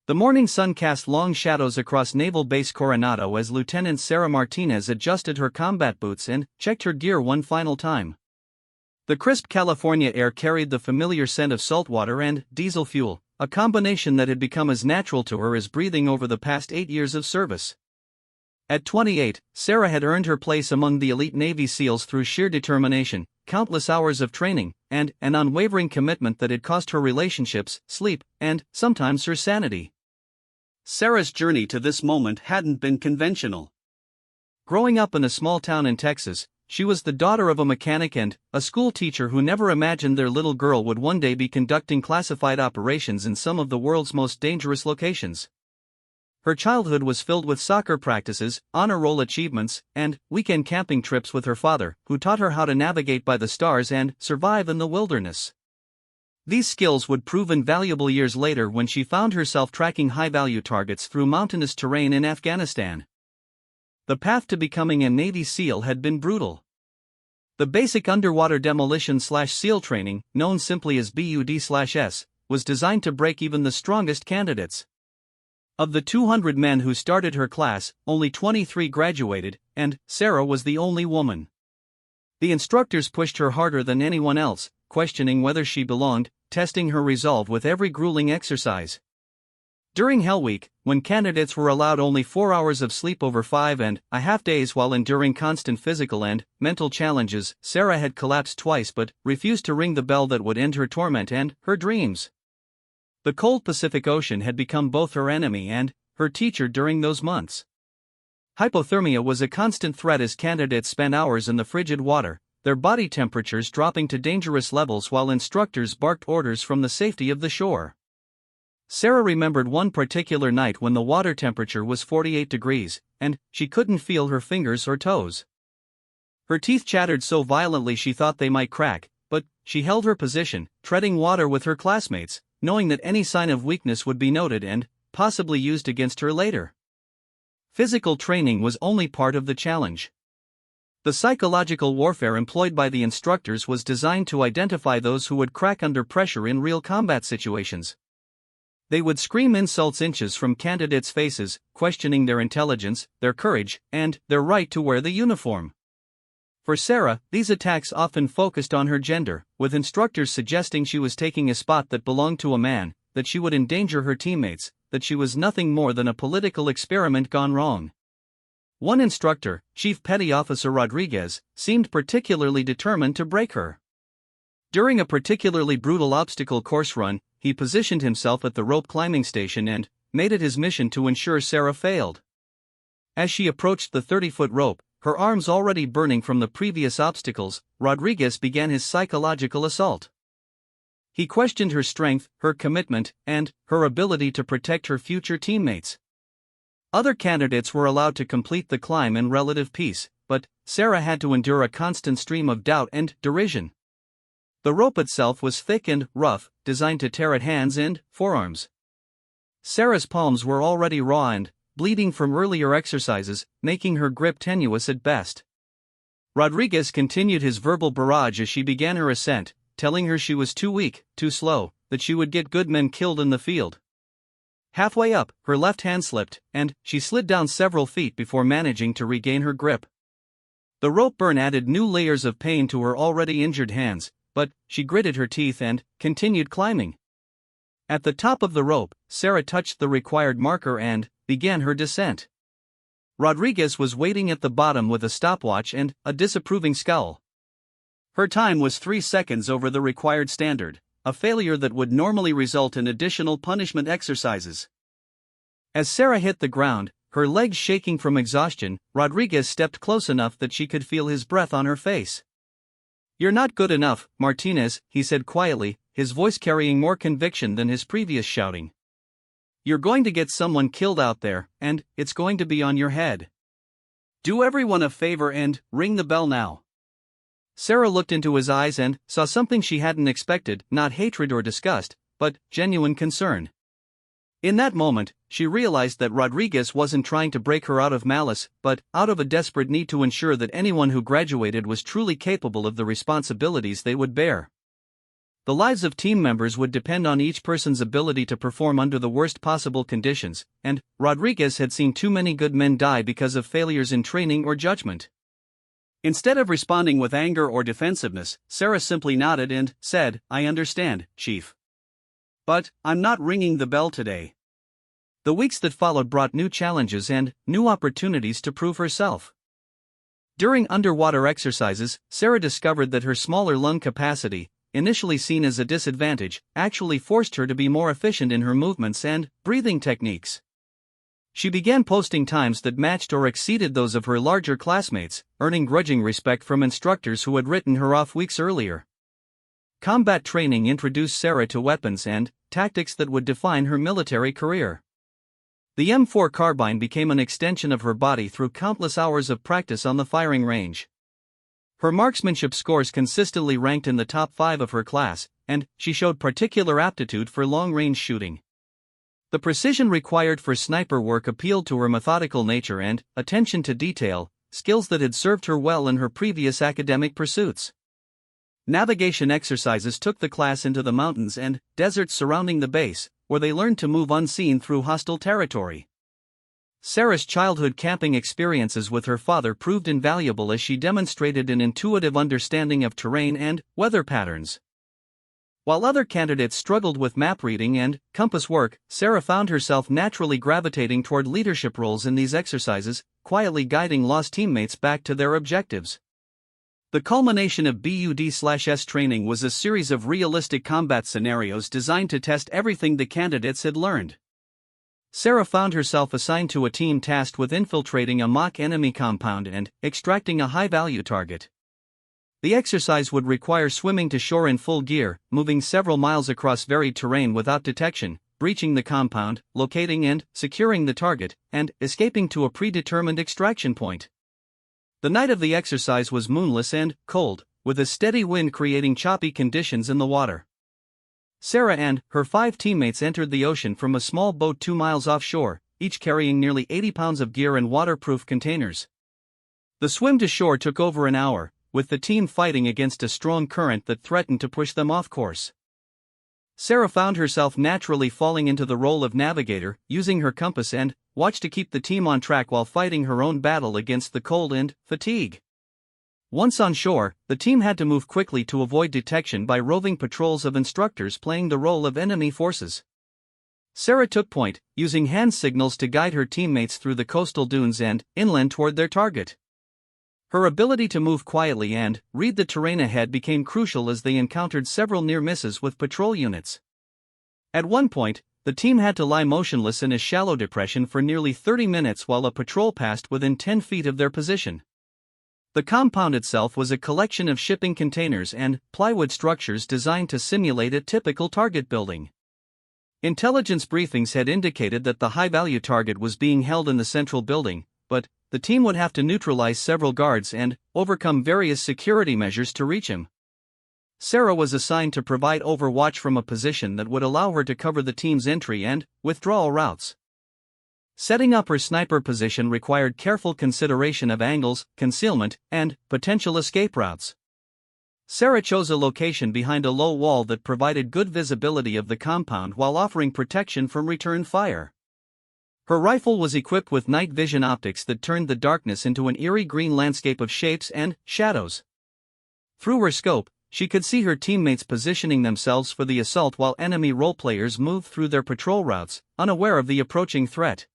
The morning sun cast long shadows across Naval Base Coronado as Lieutenant Sarah Martinez adjusted her combat boots and checked her gear one final time. The crisp California air carried the familiar scent of saltwater and diesel fuel, a combination that had become as natural to her as breathing over the past 8 years of service. At 28, Sarah had earned her place among the elite Navy SEALs through sheer determination, countless hours of training, and an unwavering commitment that had cost her relationships, sleep, and, sometimes, her sanity. Sarah's journey to this moment hadn't been conventional. Growing up in a small town in Texas, she was the daughter of a mechanic and a school teacher who never imagined their little girl would one day be conducting classified operations in some of the world's most dangerous locations. Her childhood was filled with soccer practices, honor roll achievements, and weekend camping trips with her father, who taught her how to navigate by the stars and survive in the wilderness. These skills would prove invaluable years later when she found herself tracking high-value targets through mountainous terrain in Afghanistan. The path to becoming a Navy SEAL had been brutal. The basic underwater demolition/SEAL training, known simply as BUD/S, was designed to break even the strongest candidates. Of the 200 men who started her class, only 23 graduated, and Sarah was the only woman. The instructors pushed her harder than anyone else, questioning whether she belonged, testing her resolve with every grueling exercise. During Hell Week, when candidates were allowed only 4 hours of sleep over 5.5 days while enduring constant physical and mental challenges, Sarah had collapsed twice but refused to ring the bell that would end her torment and her dreams. The cold Pacific Ocean had become both her enemy and her teacher during those months. Hypothermia was a constant threat as candidates spent hours in the frigid water, their body temperatures dropping to dangerous levels while instructors barked orders from the safety of the shore. Sarah remembered one particular night when the water temperature was 48 degrees, and she couldn't feel her fingers or toes. Her teeth chattered so violently she thought they might crack, but she held her position, treading water with her classmates, knowing that any sign of weakness would be noted and possibly used against her later. Physical training was only part of the challenge. The psychological warfare employed by the instructors was designed to identify those who would crack under pressure in real combat situations. They would scream insults inches from candidates' faces, questioning their intelligence, their courage, and their right to wear the uniform. For Sarah, these attacks often focused on her gender, with instructors suggesting she was taking a spot that belonged to a man, that she would endanger her teammates, that she was nothing more than a political experiment gone wrong. One instructor, Chief Petty Officer Rodriguez, seemed particularly determined to break her. During a particularly brutal obstacle course run, he positioned himself at the rope climbing station and made it his mission to ensure Sarah failed. As she approached the 30-foot rope, her arms already burning from the previous obstacles, Rodriguez began his psychological assault. He questioned her strength, her commitment, and her ability to protect her future teammates. Other candidates were allowed to complete the climb in relative peace, but Sarah had to endure a constant stream of doubt and derision. The rope itself was thick and rough, designed to tear at hands and forearms. Sarah's palms were already raw and bleeding from earlier exercises, making her grip tenuous at best. Rodriguez continued his verbal barrage as she began her ascent, telling her she was too weak, too slow, that she would get good men killed in the field. Halfway up, her left hand slipped, and she slid down several feet before managing to regain her grip. The rope burn added new layers of pain to her already injured hands, but she gritted her teeth and continued climbing. At the top of the rope, Sarah touched the required marker and began her descent. Rodriguez was waiting at the bottom with a stopwatch and a disapproving scowl. Her time was 3 seconds over the required standard, a failure that would normally result in additional punishment exercises. As Sarah hit the ground, her legs shaking from exhaustion, Rodriguez stepped close enough that she could feel his breath on her face. "You're not good enough, Martinez," he said quietly, his voice carrying more conviction than his previous shouting. "You're going to get someone killed out there, and it's going to be on your head. Do everyone a favor and ring the bell now." Sarah looked into his eyes and saw something she hadn't expected, not hatred or disgust, but genuine concern. In that moment, she realized that Rodriguez wasn't trying to break her out of malice, but out of a desperate need to ensure that anyone who graduated was truly capable of the responsibilities they would bear. the lives of team members would depend on each person's ability to perform under the worst possible conditions, and Rodriguez had seen too many good men die because of failures in training or judgment. Instead of responding with anger or defensiveness, Sarah simply nodded and said, "I understand, Chief. But I'm not ringing the bell today." The weeks that followed brought new challenges and new opportunities to prove herself. During underwater exercises, Sarah discovered that her smaller lung capacity, initially seen as a disadvantage, actually forced her to be more efficient in her movements and breathing techniques. She began posting times that matched or exceeded those of her larger classmates, earning grudging respect from instructors who had written her off weeks earlier. Combat training introduced Sarah to weapons and tactics that would define her military career. The M4 carbine became an extension of her body through countless hours of practice on the firing range. Her marksmanship scores consistently ranked in the top 5 of her class, and she showed particular aptitude for long-range shooting. The precision required for sniper work appealed to her methodical nature and attention to detail, skills that had served her well in her previous academic pursuits. Navigation exercises took the class into the mountains and deserts surrounding the base, where they learned to move unseen through hostile territory. Sarah's childhood camping experiences with her father proved invaluable as she demonstrated an intuitive understanding of terrain and weather patterns. While other candidates struggled with map reading and compass work, Sarah found herself naturally gravitating toward leadership roles in these exercises, quietly guiding lost teammates back to their objectives. The culmination of BUD/S training was a series of realistic combat scenarios designed to test everything the candidates had learned. Sarah found herself assigned to a team tasked with infiltrating a mock enemy compound and extracting a high-value target. The exercise would require swimming to shore in full gear, moving several miles across varied terrain without detection, breaching the compound, locating and securing the target, and escaping to a predetermined extraction point. The night of the exercise was moonless and cold, with a steady wind creating choppy conditions in the water. Sarah and her 5 teammates entered the ocean from a small boat 2 miles offshore, each carrying nearly 80 pounds of gear in waterproof containers. The swim to shore took over an hour, with the team fighting against a strong current that threatened to push them off course. Sarah found herself naturally falling into the role of navigator, using her compass and watch to keep the team on track while fighting her own battle against the cold and fatigue. Once on shore, the team had to move quickly to avoid detection by roving patrols of instructors playing the role of enemy forces. Sarah took point, using hand signals to guide her teammates through the coastal dunes and inland toward their target. Her ability to move quietly and read the terrain ahead became crucial as they encountered several near misses with patrol units. At one point, the team had to lie motionless in a shallow depression for nearly 30 minutes while a patrol passed within 10 feet of their position. The compound itself was a collection of shipping containers and plywood structures designed to simulate a typical target building. Intelligence briefings had indicated that the high-value target was being held in the central building, but the team would have to neutralize several guards and overcome various security measures to reach him. Sarah was assigned to provide overwatch from a position that would allow her to cover the team's entry and withdrawal routes. Setting up her sniper position required careful consideration of angles, concealment, and potential escape routes. Sarah chose a location behind a low wall that provided good visibility of the compound while offering protection from return fire. Her rifle was equipped with night vision optics that turned the darkness into an eerie green landscape of shapes and shadows. Through her scope, she could see her teammates positioning themselves for the assault while enemy role-players moved through their patrol routes, unaware of the approaching threat.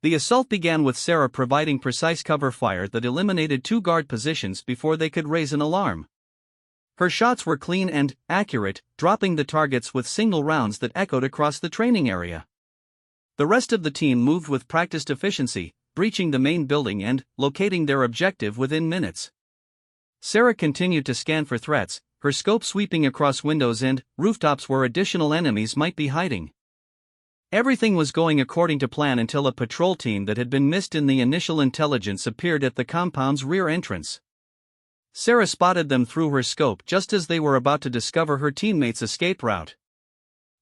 The assault began with Sarah providing precise cover fire that eliminated 2 guard positions before they could raise an alarm. Her shots were clean and accurate, dropping the targets with single rounds that echoed across the training area. The rest of the team moved with practiced efficiency, breaching the main building and locating their objective within minutes. Sarah continued to scan for threats, her scope sweeping across windows and rooftops where additional enemies might be hiding. Everything was going according to plan until a patrol team that had been missed in the initial intelligence appeared at the compound's rear entrance. Sarah spotted them through her scope just as they were about to discover her teammates' escape route.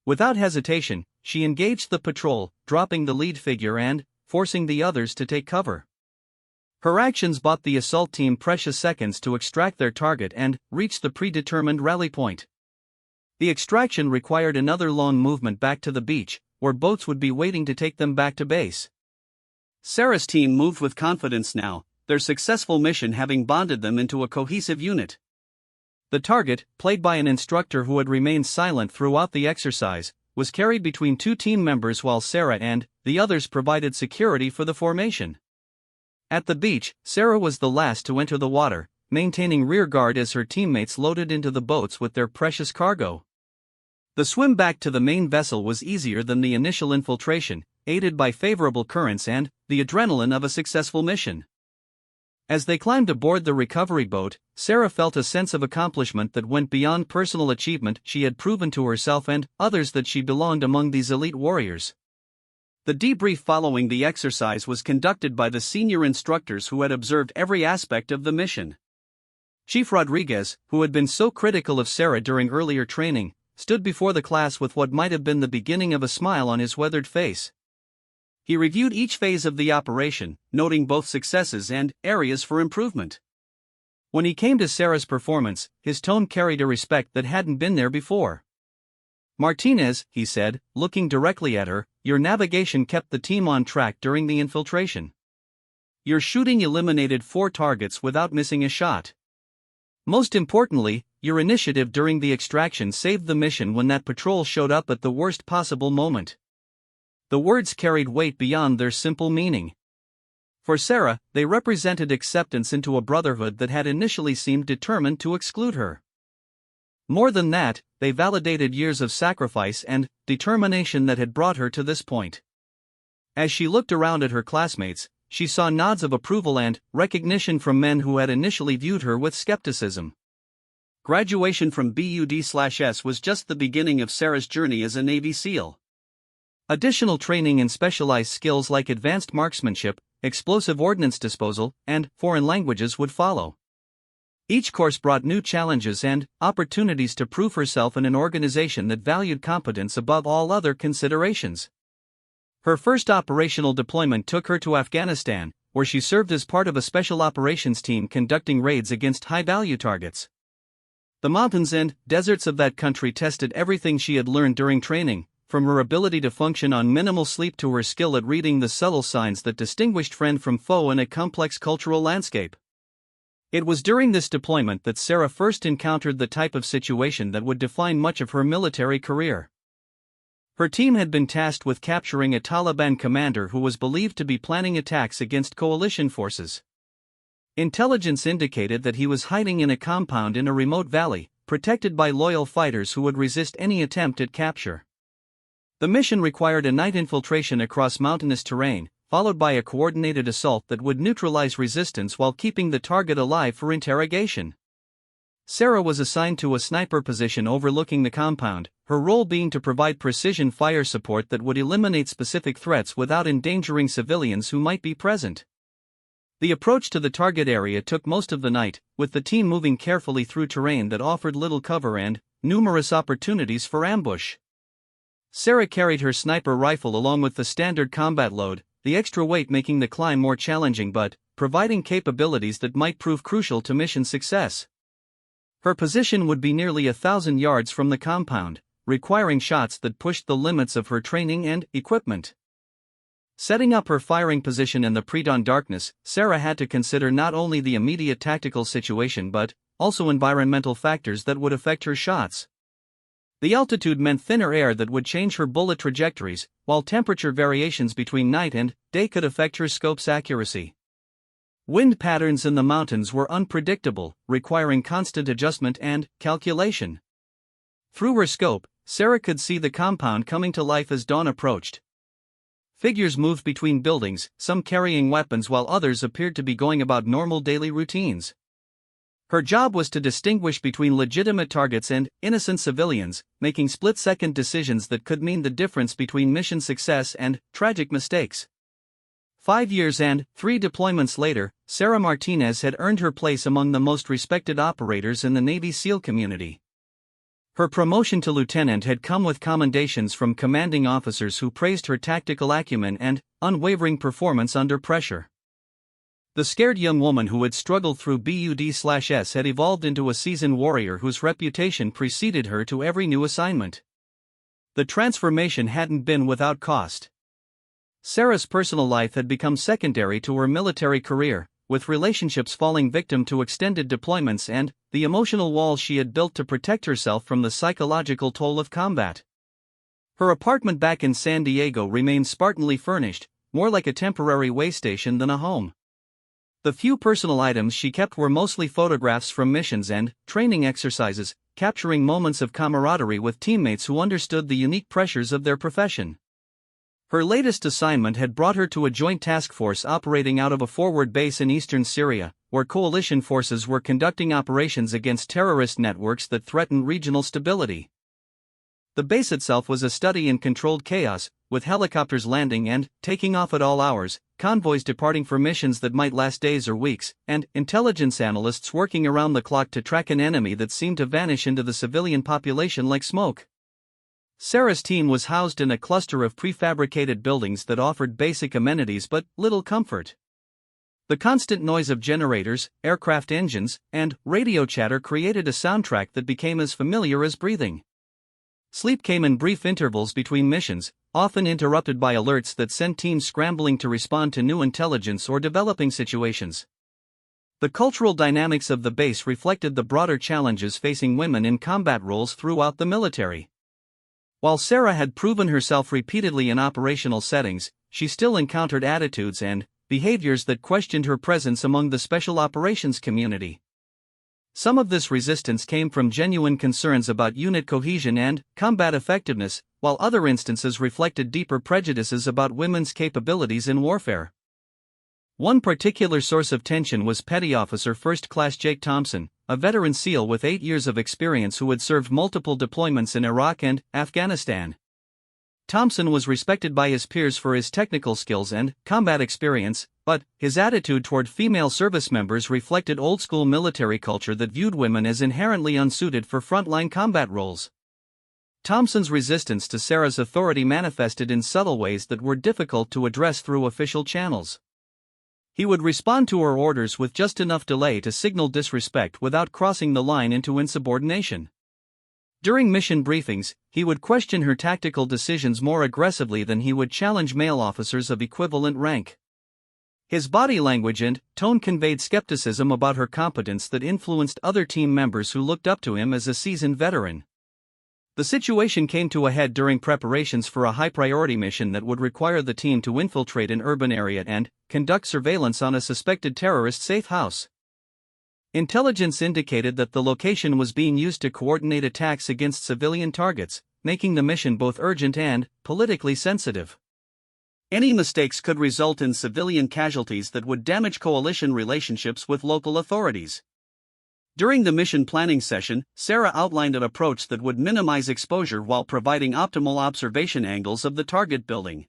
Without hesitation, she engaged the patrol, dropping the lead figure and forcing the others to take cover. Her actions bought the assault team precious seconds to extract their target and reach the predetermined rally point. The extraction required another long movement back to the beach, where boats would be waiting to take them back to base. Sarah's team moved with confidence now, their successful mission having bonded them into a cohesive unit. The target, played by an instructor who had remained silent throughout the exercise, was carried between two team members while Sarah and the others provided security for the formation. At the beach, Sarah was the last to enter the water, maintaining rear guard as her teammates loaded into the boats with their precious cargo. The swim back to the main vessel was easier than the initial infiltration, aided by favorable currents and the adrenaline of a successful mission. As they climbed aboard the recovery boat, Sarah felt a sense of accomplishment that went beyond personal achievement. She had proven to herself and others that she belonged among these elite warriors. The debrief following the exercise was conducted by the senior instructors who had observed every aspect of the mission. Chief Rodriguez, who had been so critical of Sarah during earlier training, stood before the class with what might have been the beginning of a smile on his weathered face. He reviewed each phase of the operation, noting both successes and areas for improvement. When he came to Sarah's performance, his tone carried a respect that hadn't been there before. "Martinez," he said, looking directly at her, "your navigation kept the team on track during the infiltration. Your shooting eliminated 4 targets without missing a shot. Most importantly, your initiative during the extraction saved the mission when that patrol showed up at the worst possible moment." The words carried weight beyond their simple meaning. For Sarah, they represented acceptance into a brotherhood that had initially seemed determined to exclude her. More than that, they validated years of sacrifice and determination that had brought her to this point. As she looked around at her classmates, she saw nods of approval and recognition from men who had initially viewed her with skepticism. Graduation from BUD/S was just the beginning of Sarah's journey as a Navy SEAL. Additional training in specialized skills like advanced marksmanship, explosive ordnance disposal, and foreign languages would follow. Each course brought new challenges and opportunities to prove herself in an organization that valued competence above all other considerations. Her first operational deployment took her to Afghanistan, where she served as part of a special operations team conducting raids against high-value targets. The mountains and deserts of that country tested everything she had learned during training, from her ability to function on minimal sleep to her skill at reading the subtle signs that distinguished friend from foe in a complex cultural landscape. It was during this deployment that Sarah first encountered the type of situation that would define much of her military career. Her team had been tasked with capturing a Taliban commander who was believed to be planning attacks against coalition forces. Intelligence indicated that he was hiding in a compound in a remote valley, protected by loyal fighters who would resist any attempt at capture. The mission required a night infiltration across mountainous terrain, followed by a coordinated assault that would neutralize resistance while keeping the target alive for interrogation. Sarah was assigned to a sniper position overlooking the compound, her role being to provide precision fire support that would eliminate specific threats without endangering civilians who might be present. The approach to the target area took most of the night, with the team moving carefully through terrain that offered little cover and numerous opportunities for ambush. Sarah carried her sniper rifle along with the standard combat load, the extra weight making the climb more challenging but providing capabilities that might prove crucial to mission success. Her position would be nearly 1,000 yards from the compound, requiring shots that pushed the limits of her training and equipment. Setting up her firing position in the pre-dawn darkness, Sarah had to consider not only the immediate tactical situation but also environmental factors that would affect her shots. The altitude meant thinner air that would change her bullet trajectories, while temperature variations between night and day could affect her scope's accuracy. Wind patterns in the mountains were unpredictable, requiring constant adjustment and calculation. Through her scope, Sarah could see the compound coming to life as dawn approached. Figures moved between buildings, some carrying weapons while others appeared to be going about normal daily routines. Her job was to distinguish between legitimate targets and innocent civilians, making split-second decisions that could mean the difference between mission success and tragic mistakes. 5 years and 3 deployments later, Sarah Martinez had earned her place among the most respected operators in the Navy SEAL community. Her promotion to lieutenant had come with commendations from commanding officers who praised her tactical acumen and unwavering performance under pressure. The scared young woman who had struggled through BUD/S had evolved into a seasoned warrior whose reputation preceded her to every new assignment. The transformation hadn't been without cost. Sarah's personal life had become secondary to her military career, with relationships falling victim to extended deployments and the emotional walls she had built to protect herself from the psychological toll of combat. Her apartment back in San Diego remained spartanly furnished, more like a temporary way station than a home. The few personal items she kept were mostly photographs from missions and training exercises, capturing moments of camaraderie with teammates who understood the unique pressures of their profession. Her latest assignment had brought her to a joint task force operating out of a forward base in eastern Syria, where coalition forces were conducting operations against terrorist networks that threatened regional stability. The base itself was a study in controlled chaos, with helicopters landing and taking off at all hours, convoys departing for missions that might last days or weeks, and intelligence analysts working around the clock to track an enemy that seemed to vanish into the civilian population like smoke. Sarah's team was housed in a cluster of prefabricated buildings that offered basic amenities but little comfort. The constant noise of generators, aircraft engines, and radio chatter created a soundtrack that became as familiar as breathing. Sleep came in brief intervals between missions, often interrupted by alerts that sent teams scrambling to respond to new intelligence or developing situations. The cultural dynamics of the base reflected the broader challenges facing women in combat roles throughout the military. While Sarah had proven herself repeatedly in operational settings, she still encountered attitudes and behaviors that questioned her presence among the special operations community. Some of this resistance came from genuine concerns about unit cohesion and combat effectiveness, while other instances reflected deeper prejudices about women's capabilities in warfare. One particular source of tension was Petty Officer First Class Jake Thompson, a veteran SEAL with 8 years of experience who had served multiple deployments in Iraq and Afghanistan. Thompson was respected by his peers for his technical skills and combat experience, but his attitude toward female service members reflected old-school military culture that viewed women as inherently unsuited for frontline combat roles. Thompson's resistance to Sarah's authority manifested in subtle ways that were difficult to address through official channels. He would respond to her orders with just enough delay to signal disrespect without crossing the line into insubordination. During mission briefings, he would question her tactical decisions more aggressively than he would challenge male officers of equivalent rank. His body language and tone conveyed skepticism about her competence that influenced other team members who looked up to him as a seasoned veteran. The situation came to a head during preparations for a high-priority mission that would require the team to infiltrate an urban area and conduct surveillance on a suspected terrorist safe house. Intelligence indicated that the location was being used to coordinate attacks against civilian targets, making the mission both urgent and politically sensitive. Any mistakes could result in civilian casualties that would damage coalition relationships with local authorities. During the mission planning session, Sarah outlined an approach that would minimize exposure while providing optimal observation angles of the target building.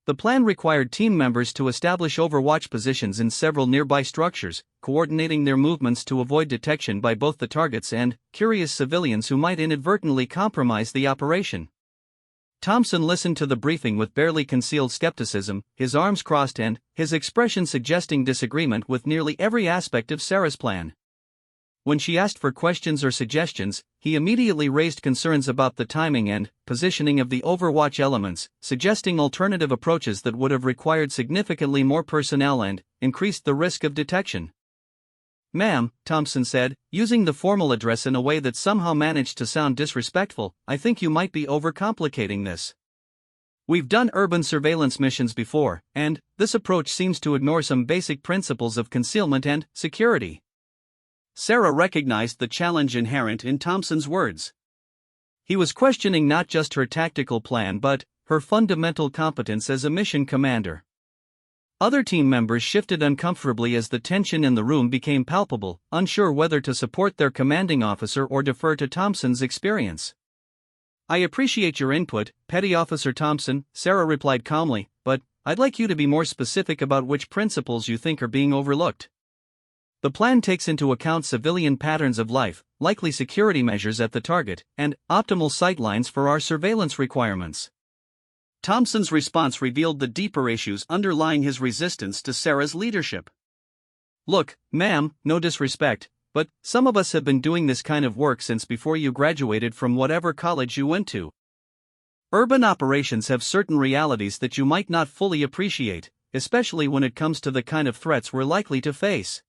The plan required team members to establish overwatch positions in several nearby structures, coordinating their movements to avoid detection by both the targets and curious civilians who might inadvertently compromise the operation. Thompson listened to the briefing with barely concealed skepticism, his arms crossed and his expression suggesting disagreement with nearly every aspect of Sarah's plan. When she asked for questions or suggestions, he immediately raised concerns about the timing and positioning of the overwatch elements, suggesting alternative approaches that would have required significantly more personnel and increased the risk of detection. "Ma'am," Thompson said, using the formal address in a way that somehow managed to sound disrespectful, "I think you might be overcomplicating this. We've done urban surveillance missions before, and this approach seems to ignore some basic principles of concealment and security." Sarah recognized the challenge inherent in Thompson's words. He was questioning not just her tactical plan but her fundamental competence as a mission commander. Other team members shifted uncomfortably as the tension in the room became palpable, unsure whether to support their commanding officer or defer to Thompson's experience. "I appreciate your input, Petty Officer Thompson," Sarah replied calmly, "but I'd like you to be more specific about which principles you think are being overlooked. The plan takes into account civilian patterns of life, likely security measures at the target, and optimal sightlines for our surveillance requirements." Thompson's response revealed the deeper issues underlying his resistance to Sarah's leadership. Look, ma'am, no disrespect, but some of us have been doing this kind of work since before you graduated from whatever college you went to. Urban operations have certain realities that you might not fully appreciate, especially when it comes to the kind of threats we're likely to face."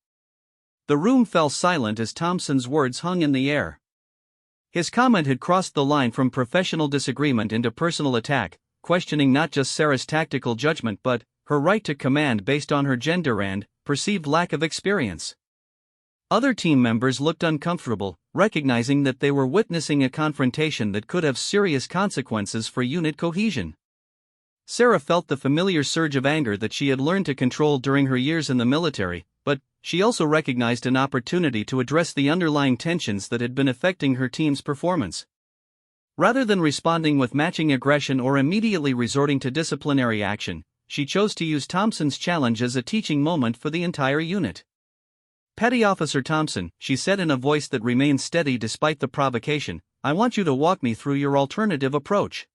The room fell silent as Thompson's words hung in the air. His comment had crossed the line from professional disagreement into personal attack, questioning not just Sarah's tactical judgment but her right to command based on her gender and perceived lack of experience. Other team members looked uncomfortable, recognizing that they were witnessing a confrontation that could have serious consequences for unit cohesion. Sarah felt the familiar surge of anger that she had learned to control during her years in the military, but she also recognized an opportunity to address the underlying tensions that had been affecting her team's performance. Rather than responding with matching aggression or immediately resorting to disciplinary action, she chose to use Thompson's challenge as a teaching moment for the entire unit. "Petty Officer Thompson," she said in a voice that remained steady despite the provocation, "I want you to walk me through your alternative approach.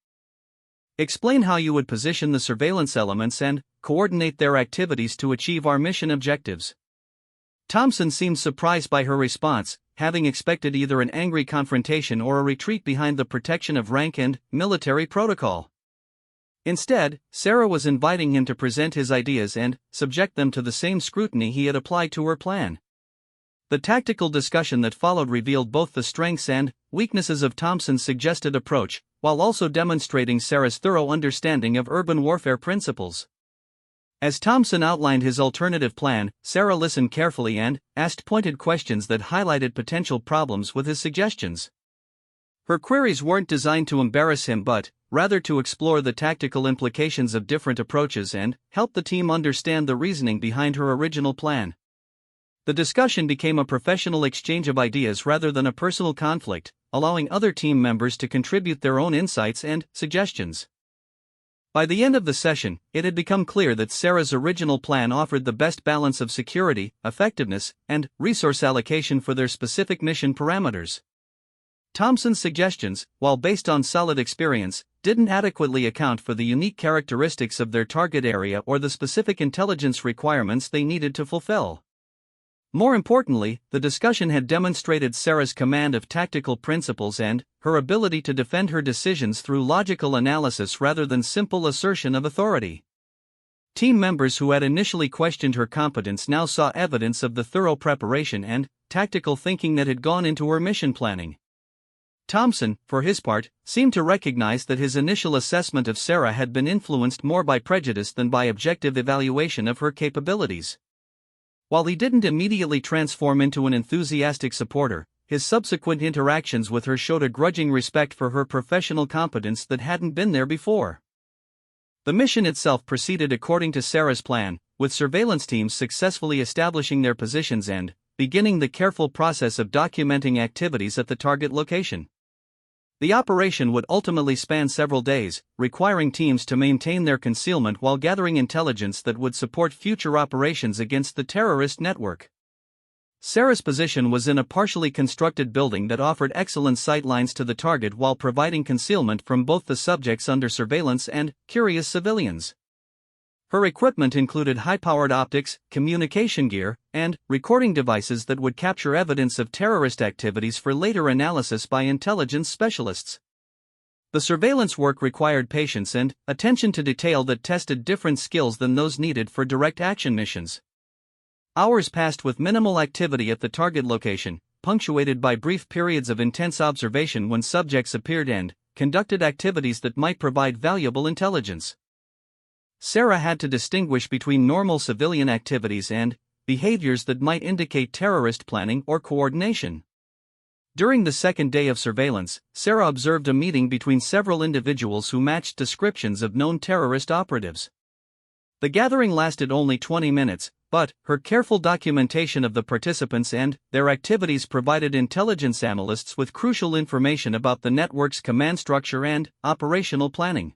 Explain how you would position the surveillance elements and coordinate their activities to achieve our mission objectives." Thompson seemed surprised by her response, having expected either an angry confrontation or a retreat behind the protection of rank and military protocol. Instead, Sarah was inviting him to present his ideas and subject them to the same scrutiny he had applied to her plan. The tactical discussion that followed revealed both the strengths and weaknesses of Thompson's suggested approach, while also demonstrating Sarah's thorough understanding of urban warfare principles. As Thompson outlined his alternative plan, Sarah listened carefully and asked pointed questions that highlighted potential problems with his suggestions. Her queries weren't designed to embarrass him but rather to explore the tactical implications of different approaches and help the team understand the reasoning behind her original plan. The discussion became a professional exchange of ideas rather than a personal conflict, allowing other team members to contribute their own insights and suggestions. By the end of the session, it had become clear that Sarah's original plan offered the best balance of security, effectiveness, and resource allocation for their specific mission parameters. Thompson's suggestions, while based on solid experience, didn't adequately account for the unique characteristics of their target area or the specific intelligence requirements they needed to fulfill. More importantly, the discussion had demonstrated Sarah's command of tactical principles and her ability to defend her decisions through logical analysis rather than simple assertion of authority. Team members who had initially questioned her competence now saw evidence of the thorough preparation and tactical thinking that had gone into her mission planning. Thompson, for his part, seemed to recognize that his initial assessment of Sarah had been influenced more by prejudice than by objective evaluation of her capabilities. While he didn't immediately transform into an enthusiastic supporter, his subsequent interactions with her showed a grudging respect for her professional competence that hadn't been there before. The mission itself proceeded according to Sarah's plan, with surveillance teams successfully establishing their positions and beginning the careful process of documenting activities at the target location. The operation would ultimately span several days, requiring teams to maintain their concealment while gathering intelligence that would support future operations against the terrorist network. Sarah's position was in a partially constructed building that offered excellent sightlines to the target while providing concealment from both the subjects under surveillance and curious civilians. Her equipment included high-powered optics, communication gear, and recording devices that would capture evidence of terrorist activities for later analysis by intelligence specialists. The surveillance work required patience and attention to detail that tested different skills than those needed for direct action missions. Hours passed with minimal activity at the target location, punctuated by brief periods of intense observation when subjects appeared and conducted activities that might provide valuable intelligence. Sarah had to distinguish between normal civilian activities and behaviors that might indicate terrorist planning or coordination. During the second day of surveillance, Sarah observed a meeting between several individuals who matched descriptions of known terrorist operatives. The gathering lasted only 20 minutes, but her careful documentation of the participants and their activities provided intelligence analysts with crucial information about the network's command structure and operational planning.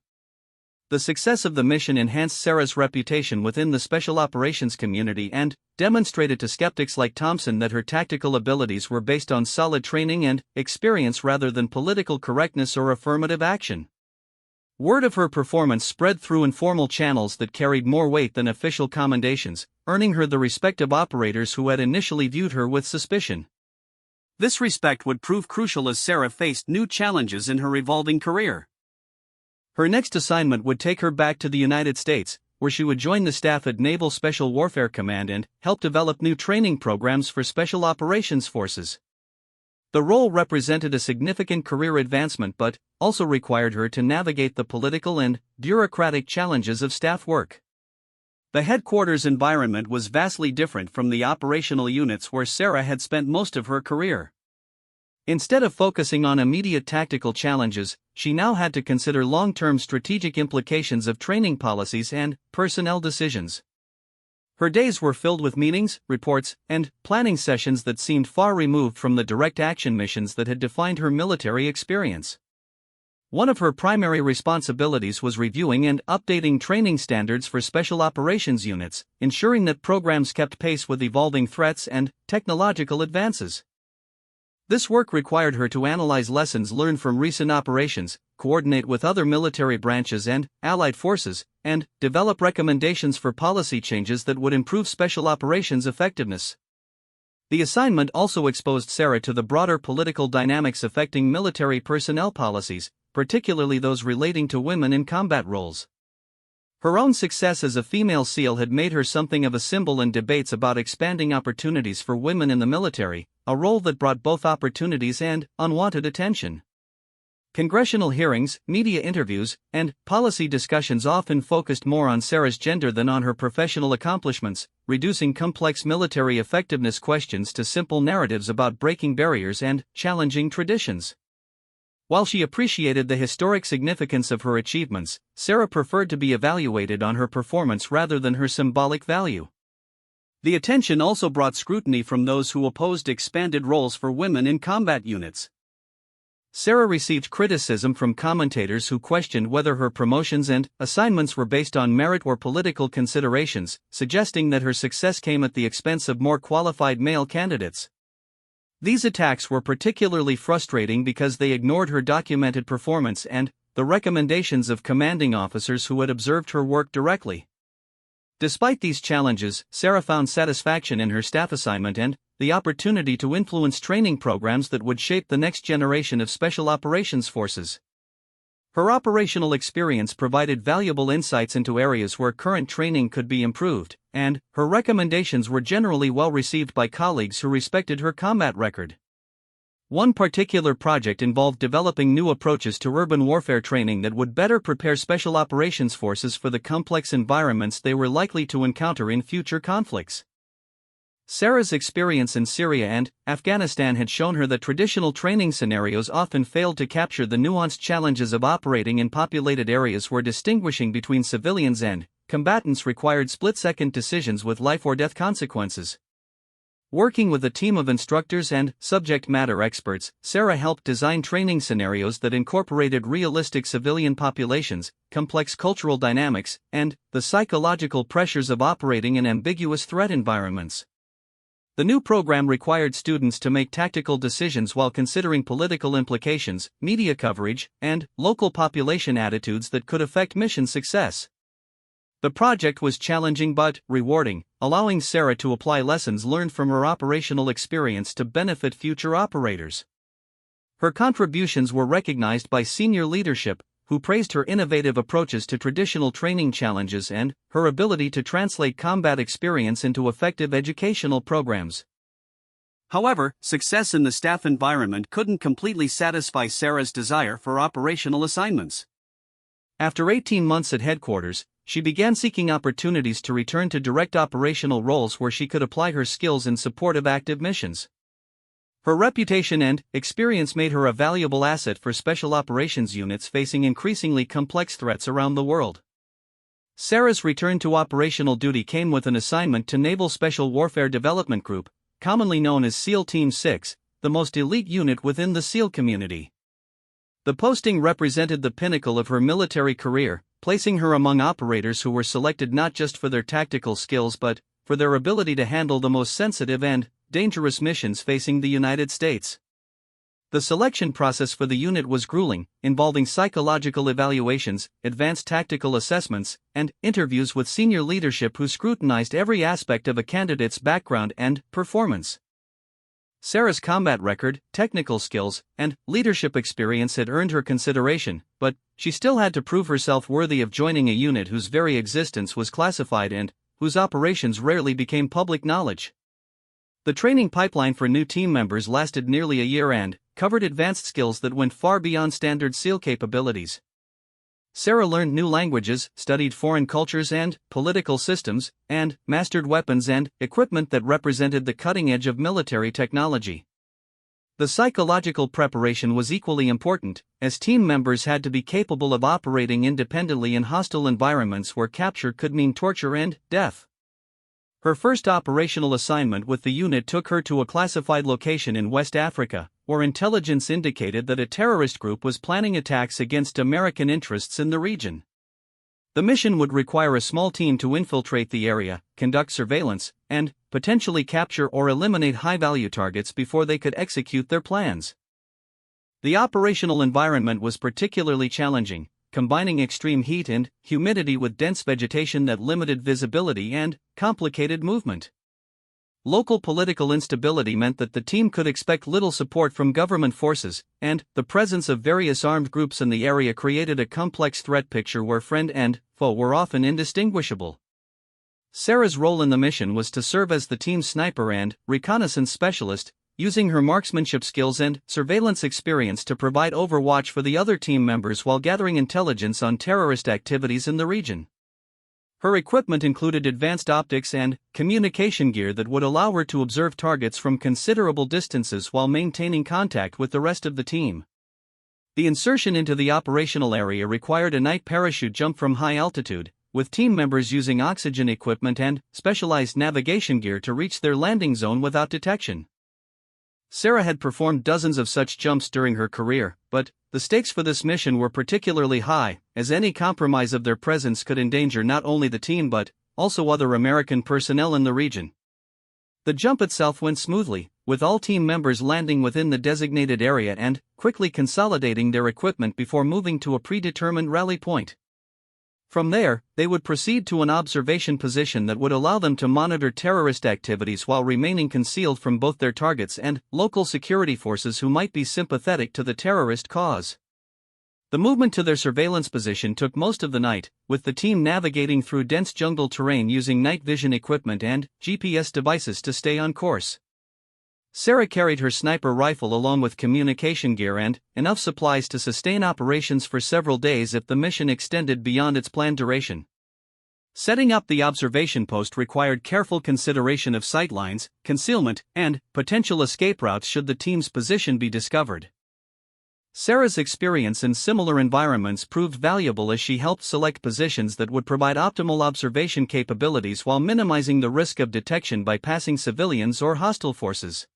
The success of the mission enhanced Sarah's reputation within the special operations community and demonstrated to skeptics like Thompson that her tactical abilities were based on solid training and experience rather than political correctness or affirmative action. Word of her performance spread through informal channels that carried more weight than official commendations, earning her the respect of operators who had initially viewed her with suspicion. This respect would prove crucial as Sarah faced new challenges in her evolving career. Her next assignment would take her back to the United States, where she would join the staff at Naval Special Warfare Command and help develop new training programs for Special Operations Forces. The role represented a significant career advancement but also required her to navigate the political and bureaucratic challenges of staff work. The headquarters environment was vastly different from the operational units where Sarah had spent most of her career. Instead of focusing on immediate tactical challenges, she now had to consider long-term strategic implications of training policies and personnel decisions. Her days were filled with meetings, reports, and planning sessions that seemed far removed from the direct action missions that had defined her military experience. One of her primary responsibilities was reviewing and updating training standards for special operations units, ensuring that programs kept pace with evolving threats and technological advances. This work required her to analyze lessons learned from recent operations, coordinate with other military branches and allied forces, and develop recommendations for policy changes that would improve special operations effectiveness. The assignment also exposed Sarah to the broader political dynamics affecting military personnel policies, particularly those relating to women in combat roles. Her own success as a female SEAL had made her something of a symbol in debates about expanding opportunities for women in the military, a role that brought both opportunities and unwanted attention. Congressional hearings, media interviews, and policy discussions often focused more on Sarah's gender than on her professional accomplishments, reducing complex military effectiveness questions to simple narratives about breaking barriers and challenging traditions. While she appreciated the historic significance of her achievements, Sarah preferred to be evaluated on her performance rather than her symbolic value. The attention also brought scrutiny from those who opposed expanded roles for women in combat units. Sarah received criticism from commentators who questioned whether her promotions and assignments were based on merit or political considerations, suggesting that her success came at the expense of more qualified male candidates. These attacks were particularly frustrating because they ignored her documented performance and the recommendations of commanding officers who had observed her work directly. Despite these challenges, Sarah found satisfaction in her staff assignment and the opportunity to influence training programs that would shape the next generation of special operations forces. Her operational experience provided valuable insights into areas where current training could be improved, and her recommendations were generally well received by colleagues who respected her combat record. One particular project involved developing new approaches to urban warfare training that would better prepare special operations forces for the complex environments they were likely to encounter in future conflicts. Sarah's experience in Syria and Afghanistan had shown her that traditional training scenarios often failed to capture the nuanced challenges of operating in populated areas where distinguishing between civilians and combatants required split-second decisions with life-or-death consequences. Working with a team of instructors and subject matter experts, Sarah helped design training scenarios that incorporated realistic civilian populations, complex cultural dynamics, and the psychological pressures of operating in ambiguous threat environments. The new program required students to make tactical decisions while considering political implications, media coverage, and local population attitudes that could affect mission success. The project was challenging but rewarding, allowing Sarah to apply lessons learned from her operational experience to benefit future operators. Her contributions were recognized by senior leadership, who praised her innovative approaches to traditional training challenges and her ability to translate combat experience into effective educational programs. However, success in the staff environment couldn't completely satisfy Sarah's desire for operational assignments. After 18 months at headquarters, she began seeking opportunities to return to direct operational roles where she could apply her skills in support of active missions. Her reputation and experience made her a valuable asset for special operations units facing increasingly complex threats around the world. Sarah's return to operational duty came with an assignment to Naval Special Warfare Development Group, commonly known as SEAL Team 6, the most elite unit within the SEAL community. The posting represented the pinnacle of her military career, placing her among operators who were selected not just for their tactical skills but for their ability to handle the most sensitive and dangerous missions facing the United States. The selection process for the unit was grueling, involving psychological evaluations, advanced tactical assessments, and interviews with senior leadership who scrutinized every aspect of a candidate's background and performance. Sarah's combat record, technical skills, and leadership experience had earned her consideration, but she still had to prove herself worthy of joining a unit whose very existence was classified and whose operations rarely became public knowledge. The training pipeline for new team members lasted nearly a year and covered advanced skills that went far beyond standard SEAL capabilities. Sarah learned new languages, studied foreign cultures and political systems, and mastered weapons and equipment that represented the cutting edge of military technology. The psychological preparation was equally important, as team members had to be capable of operating independently in hostile environments where capture could mean torture and death. Her first operational assignment with the unit took her to a classified location in West Africa, where intelligence indicated that a terrorist group was planning attacks against American interests in the region. The mission would require a small team to infiltrate the area, conduct surveillance, and potentially capture or eliminate high-value targets before they could execute their plans. The operational environment was particularly challenging, combining extreme heat and humidity with dense vegetation that limited visibility and complicated movement. Local political instability meant that the team could expect little support from government forces, and the presence of various armed groups in the area created a complex threat picture where friend and foe were often indistinguishable. Sarah's role in the mission was to serve as the team's sniper and reconnaissance specialist, using her marksmanship skills and surveillance experience to provide overwatch for the other team members while gathering intelligence on terrorist activities in the region. Her equipment included advanced optics and communication gear that would allow her to observe targets from considerable distances while maintaining contact with the rest of the team. The insertion into the operational area required a night parachute jump from high altitude, with team members using oxygen equipment and specialized navigation gear to reach their landing zone without detection. Sarah had performed dozens of such jumps during her career, but the stakes for this mission were particularly high, as any compromise of their presence could endanger not only the team but also other American personnel in the region. The jump itself went smoothly, with all team members landing within the designated area and quickly consolidating their equipment before moving to a predetermined rally point. From there, they would proceed to an observation position that would allow them to monitor terrorist activities while remaining concealed from both their targets and local security forces who might be sympathetic to the terrorist cause. The movement to their surveillance position took most of the night, with the team navigating through dense jungle terrain using night vision equipment and GPS devices to stay on course. Sarah carried her sniper rifle along with communication gear and enough supplies to sustain operations for several days if the mission extended beyond its planned duration. Setting up the observation post required careful consideration of sightlines, concealment, and potential escape routes should the team's position be discovered. Sarah's experience in similar environments proved valuable as she helped select positions that would provide optimal observation capabilities while minimizing the risk of detection by passing civilians or hostile forces.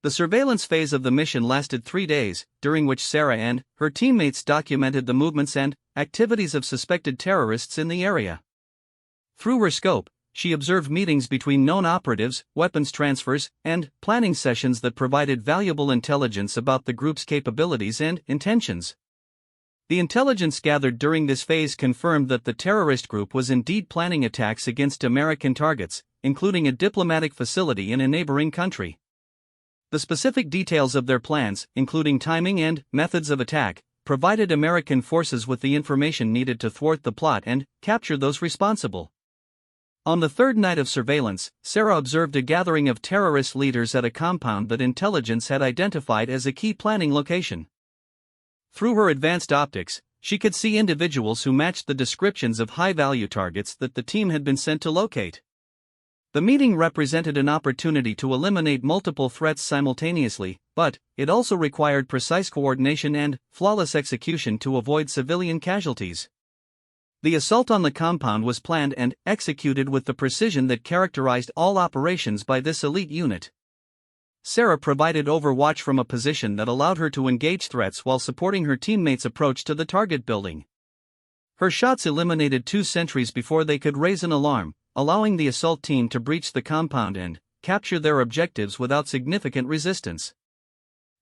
The surveillance phase of the mission lasted 3 days, during which Sarah and her teammates documented the movements and activities of suspected terrorists in the area. Through her scope, she observed meetings between known operatives, weapons transfers, and planning sessions that provided valuable intelligence about the group's capabilities and intentions. The intelligence gathered during this phase confirmed that the terrorist group was indeed planning attacks against American targets, including a diplomatic facility in a neighboring country. The specific details of their plans, including timing and methods of attack, provided American forces with the information needed to thwart the plot and capture those responsible. On the third night of surveillance, Sarah observed a gathering of terrorist leaders at a compound that intelligence had identified as a key planning location. Through her advanced optics, she could see individuals who matched the descriptions of high-value targets that the team had been sent to locate. The meeting represented an opportunity to eliminate multiple threats simultaneously, but it also required precise coordination and flawless execution to avoid civilian casualties. The assault on the compound was planned and executed with the precision that characterized all operations by this elite unit. Sarah provided overwatch from a position that allowed her to engage threats while supporting her teammates' approach to the target building. Her shots eliminated 2 sentries before they could raise an alarm, allowing the assault team to breach the compound and capture their objectives without significant resistance.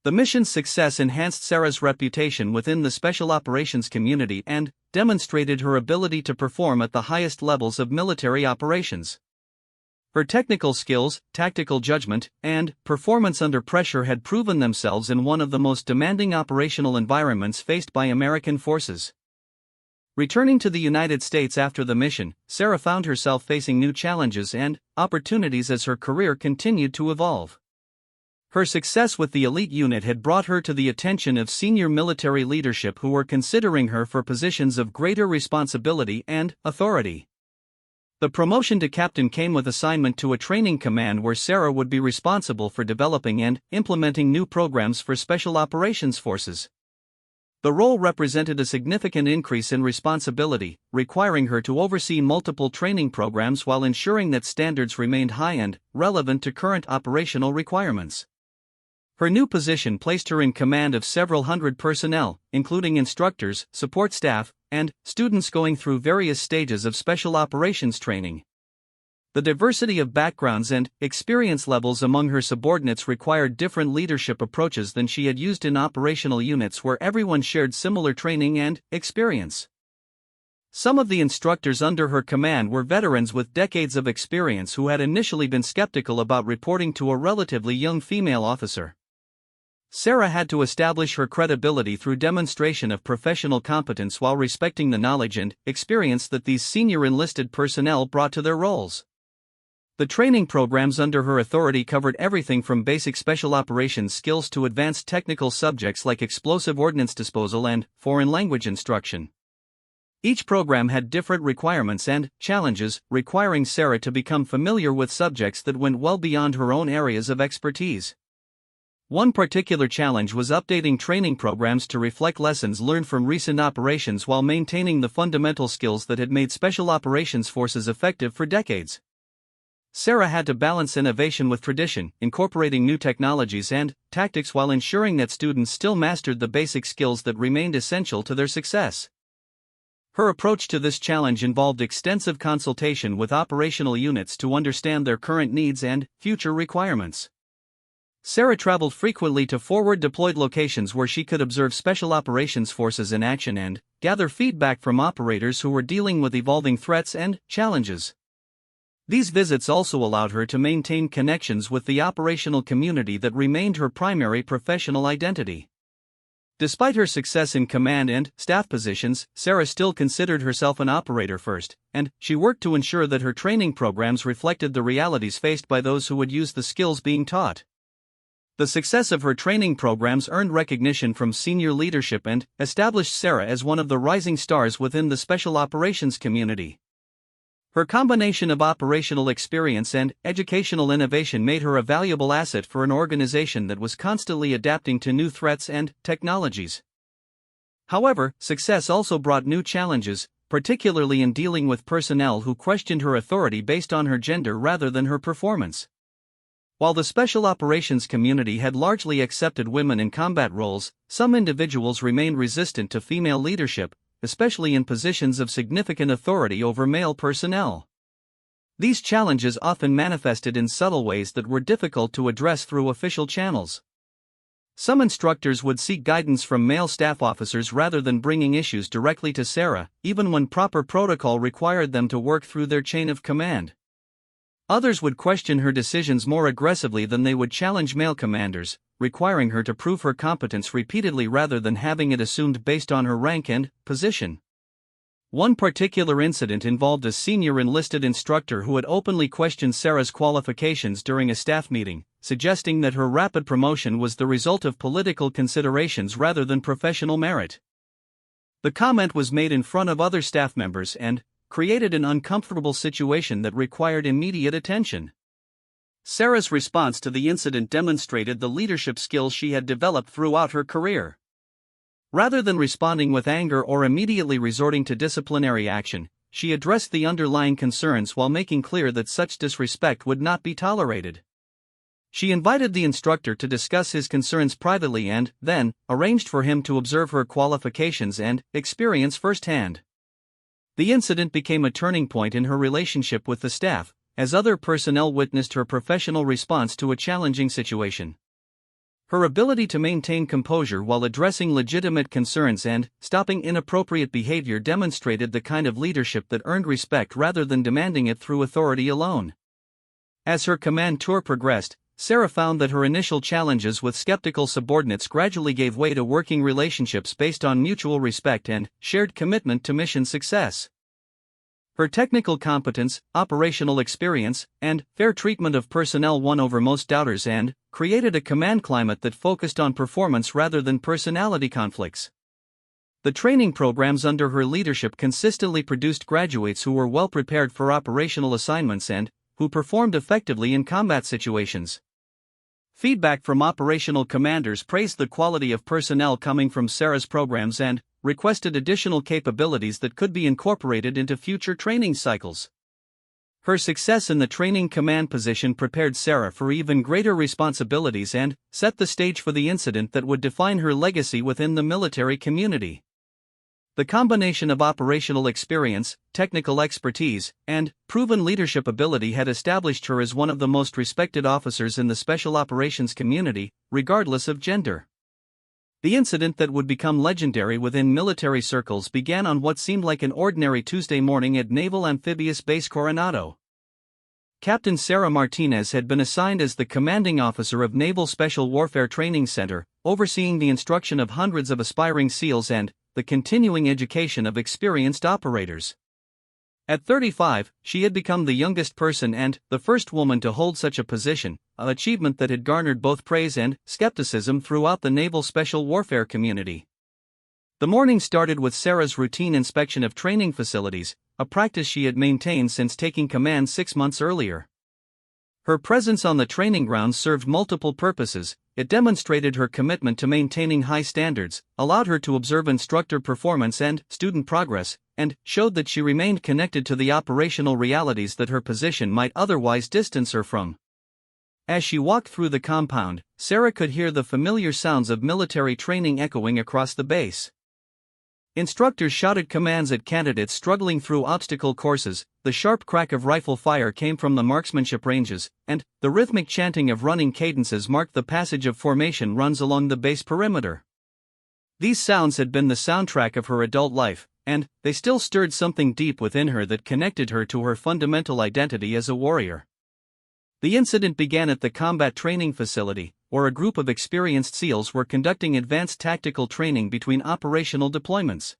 The mission's success enhanced Sarah's reputation within the special operations community and demonstrated her ability to perform at the highest levels of military operations. Her technical skills, tactical judgment, and performance under pressure had proven themselves in one of the most demanding operational environments faced by American forces. Returning to the United States after the mission, Sarah found herself facing new challenges and opportunities as her career continued to evolve. Her success with the elite unit had brought her to the attention of senior military leadership who were considering her for positions of greater responsibility and authority. The promotion to captain came with assignment to a training command where Sarah would be responsible for developing and implementing new programs for special operations forces. The role represented a significant increase in responsibility, requiring her to oversee multiple training programs while ensuring that standards remained high and relevant to current operational requirements. Her new position placed her in command of several hundred personnel, including instructors, support staff, and students going through various stages of special operations training. The diversity of backgrounds and experience levels among her subordinates required different leadership approaches than she had used in operational units where everyone shared similar training and experience. Some of the instructors under her command were veterans with decades of experience who had initially been skeptical about reporting to a relatively young female officer. Sarah had to establish her credibility through demonstration of professional competence while respecting the knowledge and experience that these senior enlisted personnel brought to their roles. The training programs under her authority covered everything from basic special operations skills to advanced technical subjects like explosive ordnance disposal and foreign language instruction. Each program had different requirements and challenges, requiring Sarah to become familiar with subjects that went well beyond her own areas of expertise. One particular challenge was updating training programs to reflect lessons learned from recent operations while maintaining the fundamental skills that had made special operations forces effective for decades. Sarah had to balance innovation with tradition, incorporating new technologies and tactics while ensuring that students still mastered the basic skills that remained essential to their success. Her approach to this challenge involved extensive consultation with operational units to understand their current needs and future requirements. Sarah traveled frequently to forward-deployed locations where she could observe special operations forces in action and gather feedback from operators who were dealing with evolving threats and challenges. These visits also allowed her to maintain connections with the operational community that remained her primary professional identity. Despite her success in command and staff positions, Sarah still considered herself an operator first, and she worked to ensure that her training programs reflected the realities faced by those who would use the skills being taught. The success of her training programs earned recognition from senior leadership and established Sarah as one of the rising stars within the special operations community. Her combination of operational experience and educational innovation made her a valuable asset for an organization that was constantly adapting to new threats and technologies. However, success also brought new challenges, particularly in dealing with personnel who questioned her authority based on her gender rather than her performance. While the special operations community had largely accepted women in combat roles, some individuals remained resistant to female leadership, especially in positions of significant authority over male personnel. These challenges often manifested in subtle ways that were difficult to address through official channels. Some instructors would seek guidance from male staff officers rather than bringing issues directly to Sarah, even when proper protocol required them to work through their chain of command. Others would question her decisions more aggressively than they would challenge male commanders, requiring her to prove her competence repeatedly rather than having it assumed based on her rank and position. One particular incident involved a senior enlisted instructor who had openly questioned Sarah's qualifications during a staff meeting, suggesting that her rapid promotion was the result of political considerations rather than professional merit. The comment was made in front of other staff members and created an uncomfortable situation that required immediate attention. Sarah's response to the incident demonstrated the leadership skills she had developed throughout her career. Rather than responding with anger or immediately resorting to disciplinary action, she addressed the underlying concerns while making clear that such disrespect would not be tolerated. She invited the instructor to discuss his concerns privately and, then, arranged for him to observe her qualifications and experience firsthand. The incident became a turning point in her relationship with the staff, as other personnel witnessed her professional response to a challenging situation. Her ability to maintain composure while addressing legitimate concerns and stopping inappropriate behavior demonstrated the kind of leadership that earned respect rather than demanding it through authority alone. As her command tour progressed, Sarah found that her initial challenges with skeptical subordinates gradually gave way to working relationships based on mutual respect and shared commitment to mission success. Her technical competence, operational experience, and fair treatment of personnel won over most doubters and created a command climate that focused on performance rather than personality conflicts. The training programs under her leadership consistently produced graduates who were well prepared for operational assignments and who performed effectively in combat situations. Feedback from operational commanders praised the quality of personnel coming from Sarah's programs and requested additional capabilities that could be incorporated into future training cycles. Her success in the training command position prepared Sarah for even greater responsibilities and set the stage for the incident that would define her legacy within the military community. The combination of operational experience, technical expertise, and proven leadership ability had established her as one of the most respected officers in the special operations community, regardless of gender. The incident that would become legendary within military circles began on what seemed like an ordinary Tuesday morning at Naval Amphibious Base Coronado. Captain Sarah Martinez had been assigned as the commanding officer of Naval Special Warfare Training Center, overseeing the instruction of hundreds of aspiring SEALs and the continuing education of experienced operators. At 35, she had become the youngest person and the first woman to hold such a position, an achievement that had garnered both praise and skepticism throughout the naval special warfare community. The morning started with Sarah's routine inspection of training facilities, a practice she had maintained since taking command 6 months earlier. Her presence on the training grounds served multiple purposes. It demonstrated her commitment to maintaining high standards, allowed her to observe instructor performance and student progress, and showed that she remained connected to the operational realities that her position might otherwise distance her from. As she walked through the compound, Sarah could hear the familiar sounds of military training echoing across the base. Instructors shouted commands at candidates struggling through obstacle courses, the sharp crack of rifle fire came from the marksmanship ranges, and the rhythmic chanting of running cadences marked the passage of formation runs along the base perimeter. These sounds had been the soundtrack of her adult life, and they still stirred something deep within her that connected her to her fundamental identity as a warrior. The incident began at the combat training facility, where a group of experienced SEALs were conducting advanced tactical training between operational deployments.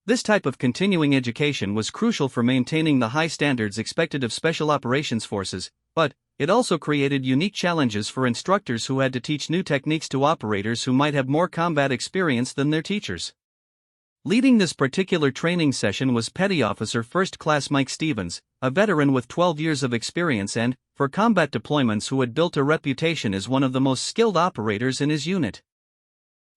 This type of continuing education was crucial for maintaining the high standards expected of special operations forces, but it also created unique challenges for instructors who had to teach new techniques to operators who might have more combat experience than their teachers. Leading this particular training session was Petty Officer First Class Mike Stevens, a veteran with 12 years of experience and, for combat deployments, who had built a reputation as one of the most skilled operators in his unit.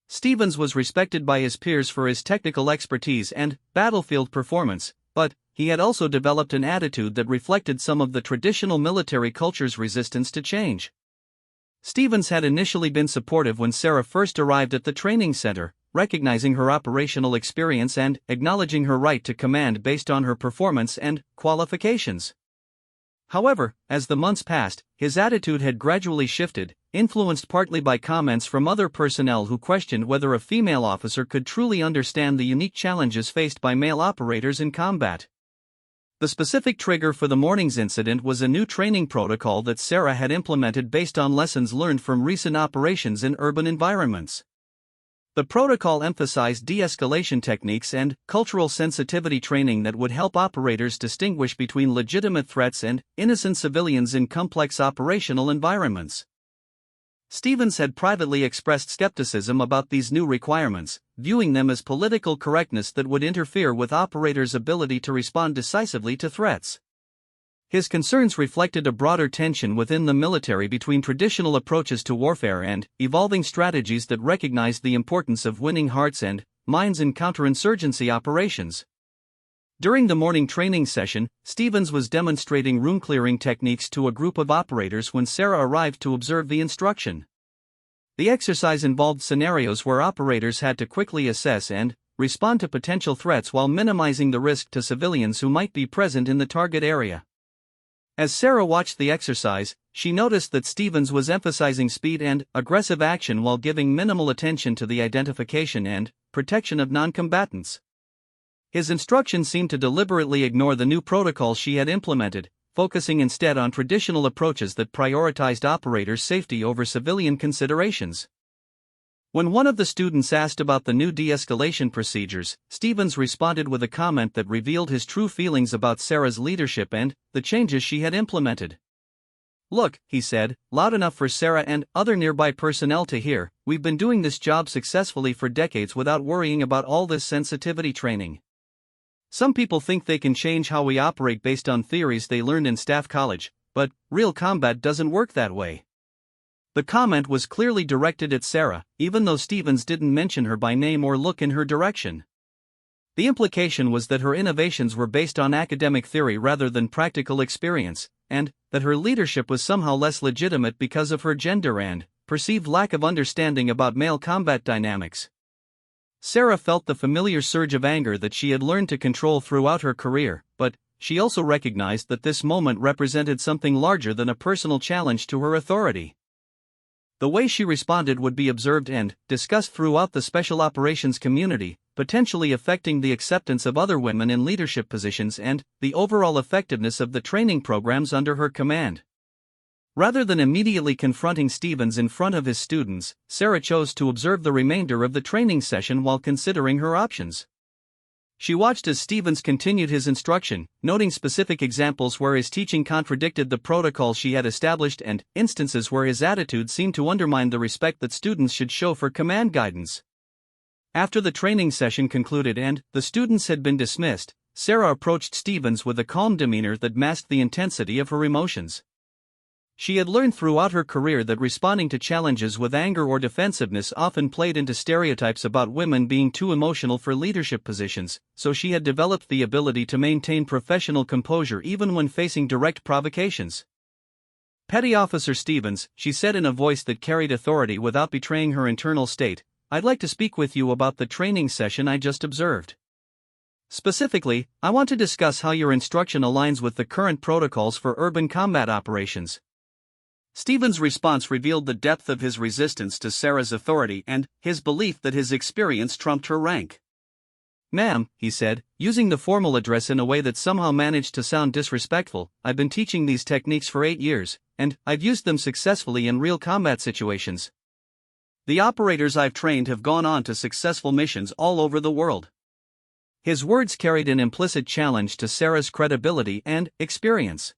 Stevens was respected by his peers for his technical expertise and battlefield performance, but he had also developed an attitude that reflected some of the traditional military culture's resistance to change. Stevens had initially been supportive when Sarah first arrived at the training center, recognizing her operational experience and acknowledging her right to command based on her performance and qualifications. However, as the months passed, his attitude had gradually shifted, influenced partly by comments from other personnel who questioned whether a female officer could truly understand the unique challenges faced by male operators in combat. The specific trigger for the morning's incident was a new training protocol that Sarah had implemented based on lessons learned from recent operations in urban environments. The protocol emphasized de-escalation techniques and cultural sensitivity training that would help operators distinguish between legitimate threats and innocent civilians in complex operational environments. Stevens had privately expressed skepticism about these new requirements, viewing them as political correctness that would interfere with operators' ability to respond decisively to threats. His concerns reflected a broader tension within the military between traditional approaches to warfare and evolving strategies that recognized the importance of winning hearts and minds in counterinsurgency operations. During the morning training session, Stevens was demonstrating room-clearing techniques to a group of operators when Sarah arrived to observe the instruction. The exercise involved scenarios where operators had to quickly assess and respond to potential threats while minimizing the risk to civilians who might be present in the target area. As Sarah watched the exercise, she noticed that Stevens was emphasizing speed and aggressive action while giving minimal attention to the identification and protection of non-combatants. His instructions seemed to deliberately ignore the new protocols she had implemented, focusing instead on traditional approaches that prioritized operators' safety over civilian considerations. When one of the students asked about the new de-escalation procedures, Stevens responded with a comment that revealed his true feelings about Sarah's leadership and the changes she had implemented. "Look," he said, loud enough for Sarah and other nearby personnel to hear, "we've been doing this job successfully for decades without worrying about all this sensitivity training. Some people think they can change how we operate based on theories they learned in staff college, but real combat doesn't work that way." The comment was clearly directed at Sarah, even though Stevens didn't mention her by name or look in her direction. The implication was that her innovations were based on academic theory rather than practical experience, and that her leadership was somehow less legitimate because of her gender and perceived lack of understanding about male combat dynamics. Sarah felt the familiar surge of anger that she had learned to control throughout her career, but she also recognized that this moment represented something larger than a personal challenge to her authority. The way she responded would be observed and discussed throughout the special operations community, potentially affecting the acceptance of other women in leadership positions and the overall effectiveness of the training programs under her command. Rather than immediately confronting Stevens in front of his students, Sarah chose to observe the remainder of the training session while considering her options. She watched as Stevens continued his instruction, noting specific examples where his teaching contradicted the protocol she had established and instances where his attitude seemed to undermine the respect that students should show for command guidance. After the training session concluded and the students had been dismissed, Sarah approached Stevens with a calm demeanor that masked the intensity of her emotions. She had learned throughout her career that responding to challenges with anger or defensiveness often played into stereotypes about women being too emotional for leadership positions, so she had developed the ability to maintain professional composure even when facing direct provocations. "Petty Officer Stevens," she said in a voice that carried authority without betraying her internal state, "I'd like to speak with you about the training session I just observed. Specifically, I want to discuss how your instruction aligns with the current protocols for urban combat operations." Stevens' response revealed the depth of his resistance to Sarah's authority and his belief that his experience trumped her rank. "Ma'am," he said, using the formal address in a way that somehow managed to sound disrespectful, "I've been teaching these techniques for 8 years, and I've used them successfully in real combat situations. The operators I've trained have gone on to successful missions all over the world." His words carried an implicit challenge to Sarah's credibility and experience.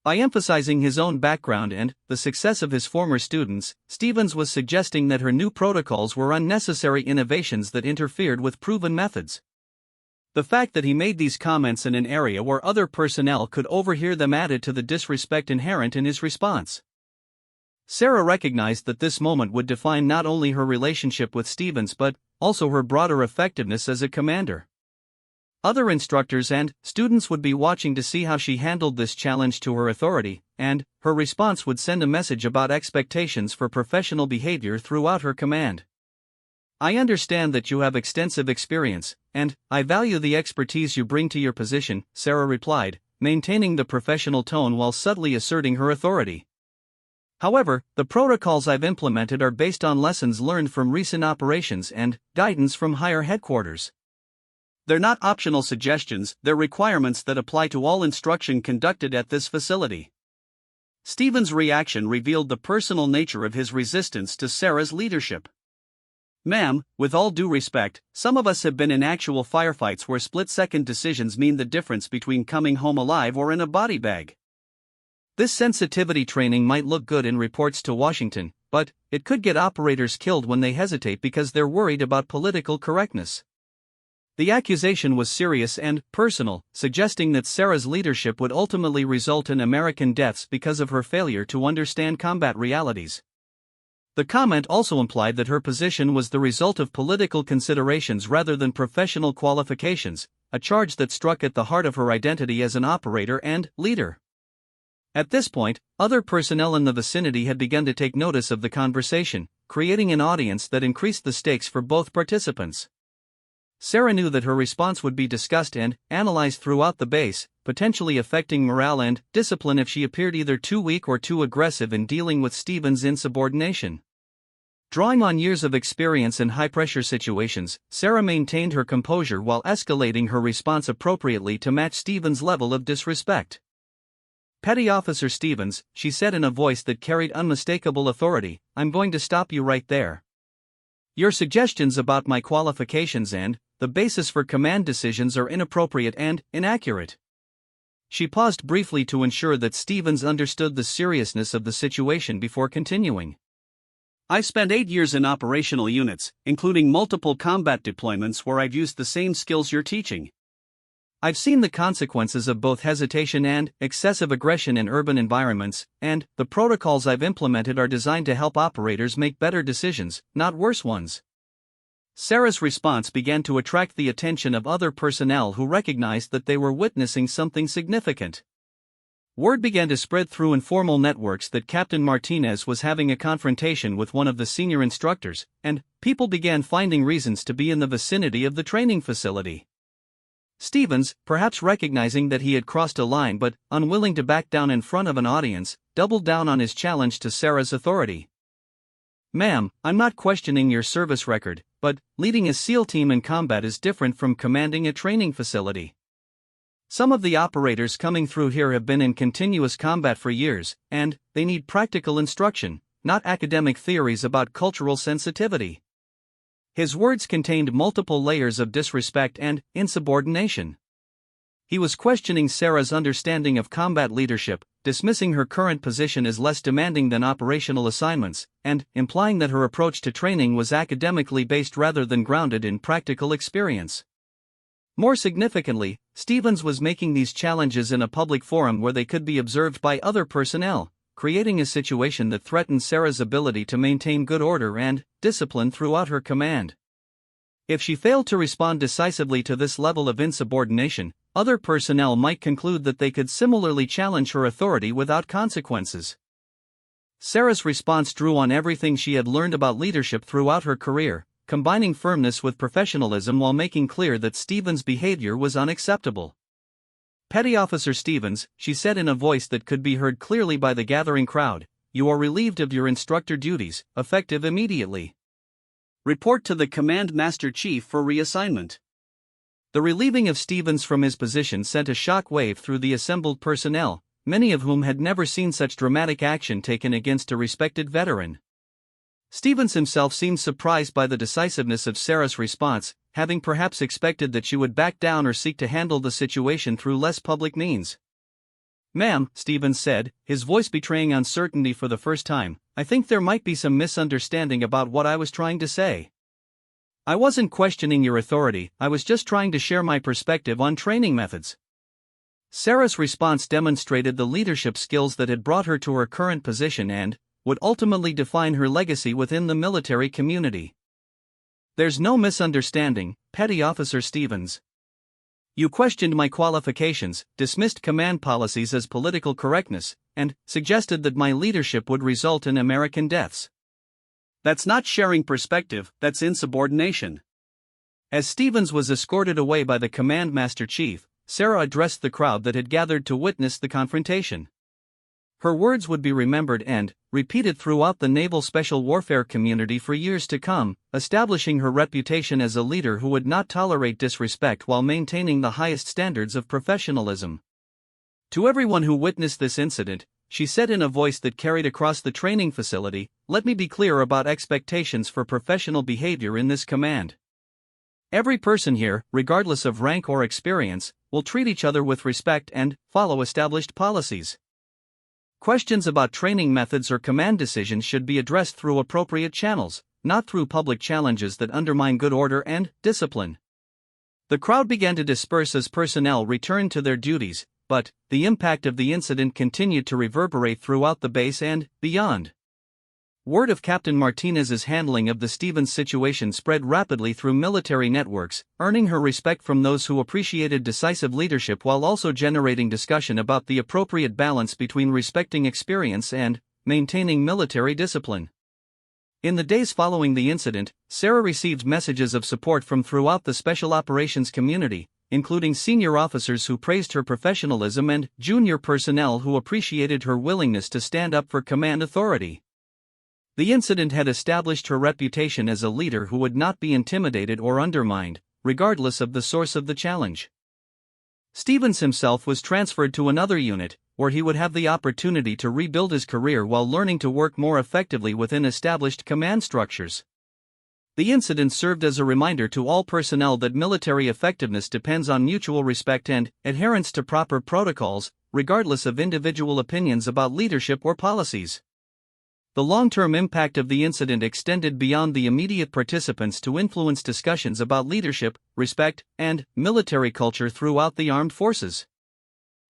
By emphasizing his own background and the success of his former students, Stevens was suggesting that her new protocols were unnecessary innovations that interfered with proven methods. The fact that he made these comments in an area where other personnel could overhear them added to the disrespect inherent in his response. Sarah recognized that this moment would define not only her relationship with Stevens but also her broader effectiveness as a commander. Other instructors and students would be watching to see how she handled this challenge to her authority, and her response would send a message about expectations for professional behavior throughout her command. "I understand that you have extensive experience, and I value the expertise you bring to your position," Sarah replied, maintaining the professional tone while subtly asserting her authority. "However, the protocols I've implemented are based on lessons learned from recent operations and guidance from higher headquarters. They're not optional suggestions, they're requirements that apply to all instruction conducted at this facility." Stevens' reaction revealed the personal nature of his resistance to Sarah's leadership. "Ma'am, with all due respect, some of us have been in actual firefights where split-second decisions mean the difference between coming home alive or in a body bag. This sensitivity training might look good in reports to Washington, but it could get operators killed when they hesitate because they're worried about political correctness." The accusation was serious and personal, suggesting that Sarah's leadership would ultimately result in American deaths because of her failure to understand combat realities. The comment also implied that her position was the result of political considerations rather than professional qualifications, a charge that struck at the heart of her identity as an operator and leader. At this point, other personnel in the vicinity had begun to take notice of the conversation, creating an audience that increased the stakes for both participants. Sarah knew that her response would be discussed and analyzed throughout the base, potentially affecting morale and discipline if she appeared either too weak or too aggressive in dealing with Stephen's insubordination. Drawing on years of experience in high-pressure situations, Sarah maintained her composure while escalating her response appropriately to match Stephen's level of disrespect. "Petty Officer Stevens," she said in a voice that carried unmistakable authority, "I'm going to stop you right there. Your suggestions about my qualifications and the basis for command decisions are inappropriate and inaccurate." She paused briefly to ensure that Stevens understood the seriousness of the situation before continuing. "I've spent 8 years in operational units, including multiple combat deployments where I've used the same skills you're teaching. I've seen the consequences of both hesitation and excessive aggression in urban environments, and the protocols I've implemented are designed to help operators make better decisions, not worse ones." Sarah's response began to attract the attention of other personnel who recognized that they were witnessing something significant. Word began to spread through informal networks that Captain Martinez was having a confrontation with one of the senior instructors, and people began finding reasons to be in the vicinity of the training facility. Stevens, perhaps recognizing that he had crossed a line but unwilling to back down in front of an audience, doubled down on his challenge to Sarah's authority. "Ma'am, I'm not questioning your service record, but leading a SEAL team in combat is different from commanding a training facility. Some of the operators coming through here have been in continuous combat for years, and they need practical instruction, not academic theories about cultural sensitivity." His words contained multiple layers of disrespect and insubordination. He was questioning Sarah's understanding of combat leadership, dismissing her current position as less demanding than operational assignments, and implying that her approach to training was academically based rather than grounded in practical experience. More significantly, Stevens was making these challenges in a public forum where they could be observed by other personnel, creating a situation that threatened Sarah's ability to maintain good order and discipline throughout her command. If she failed to respond decisively to this level of insubordination, other personnel might conclude that they could similarly challenge her authority without consequences. Sarah's response drew on everything she had learned about leadership throughout her career, combining firmness with professionalism while making clear that Stevens' behavior was unacceptable. "Petty Officer Stevens," she said in a voice that could be heard clearly by the gathering crowd, "you are relieved of your instructor duties, effective immediately. Report to the Command Master Chief for reassignment." The relieving of Stevens from his position sent a shock wave through the assembled personnel, many of whom had never seen such dramatic action taken against a respected veteran. Stevens himself seemed surprised by the decisiveness of Sarah's response, having perhaps expected that she would back down or seek to handle the situation through less public means. "Ma'am," Stevens said, his voice betraying uncertainty for the first time, "I think there might be some misunderstanding about what I was trying to say. I wasn't questioning your authority, I was just trying to share my perspective on training methods." Sarah's response demonstrated the leadership skills that had brought her to her current position and would ultimately define her legacy within the military community. "There's no misunderstanding, Petty Officer Stevens. You questioned my qualifications, dismissed command policies as political correctness, and suggested that my leadership would result in American deaths. That's not sharing perspective, that's insubordination." As Stevens was escorted away by the Command Master Chief, Sarah addressed the crowd that had gathered to witness the confrontation. Her words would be remembered and repeated throughout the naval special warfare community for years to come, establishing her reputation as a leader who would not tolerate disrespect while maintaining the highest standards of professionalism. To everyone who witnessed this incident, she said in a voice that carried across the training facility, "Let me be clear about expectations for professional behavior in this command. Every person here, regardless of rank or experience, will treat each other with respect and follow established policies. Questions about training methods or command decisions should be addressed through appropriate channels, not through public challenges that undermine good order and discipline." The crowd began to disperse as personnel returned to their duties, but the impact of the incident continued to reverberate throughout the base and beyond. Word of Captain Martinez's handling of the Stevens situation spread rapidly through military networks, earning her respect from those who appreciated decisive leadership while also generating discussion about the appropriate balance between respecting experience and maintaining military discipline. In the days following the incident, Sarah received messages of support from throughout the special operations community, including senior officers who praised her professionalism and junior personnel who appreciated her willingness to stand up for command authority. The incident had established her reputation as a leader who would not be intimidated or undermined, regardless of the source of the challenge. Stevens himself was transferred to another unit, where he would have the opportunity to rebuild his career while learning to work more effectively within established command structures. The incident served as a reminder to all personnel that military effectiveness depends on mutual respect and adherence to proper protocols, regardless of individual opinions about leadership or policies. The long-term impact of the incident extended beyond the immediate participants to influence discussions about leadership, respect, and military culture throughout the armed forces.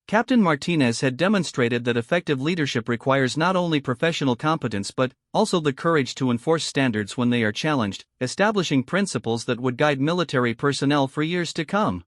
Captain Martinez had demonstrated that effective leadership requires not only professional competence but also the courage to enforce standards when they are challenged, establishing principles that would guide military personnel for years to come.